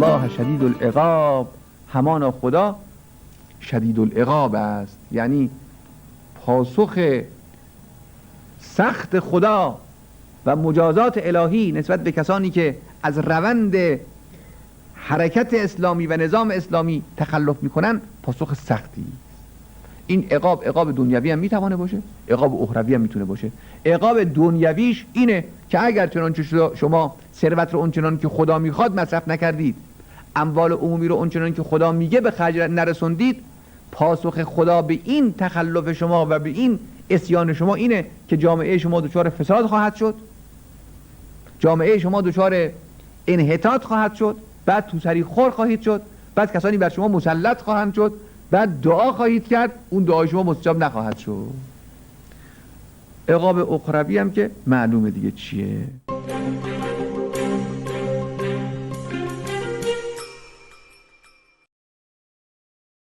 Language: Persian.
الله شدید العقاب، همانا خدا شدید العقاب است، یعنی پاسخ سخت خدا و مجازات الهی نسبت به کسانی که از روند حرکت اسلامی و نظام اسلامی تخلف میکنن پاسخ سختی. این عقاب دنیوی هم میتونه باشه، عقاب اخروی هم میتونه باشه. عقاب دنیویش اینه که اگر چنانچه شما ثروت رو اونچنان که خدا میخواد مصرف نکردید، اموال عمومی رو اونچنان که خدا میگه به خرج نرسوندید، پاسخ خدا به این تخلف شما و به این عصیان شما اینه که جامعه شما دچار فساد خواهد شد، جامعه شما دچار انحطاط خواهد شد، بعد توسری خور خواهید شد، بعد کسانی بر شما مسلط خواهند شد، بعد دعا خواهید کرد، اون دعای شما مستجاب نخواهد شد. عقاب اخروی هم که معلومه دیگه چیه.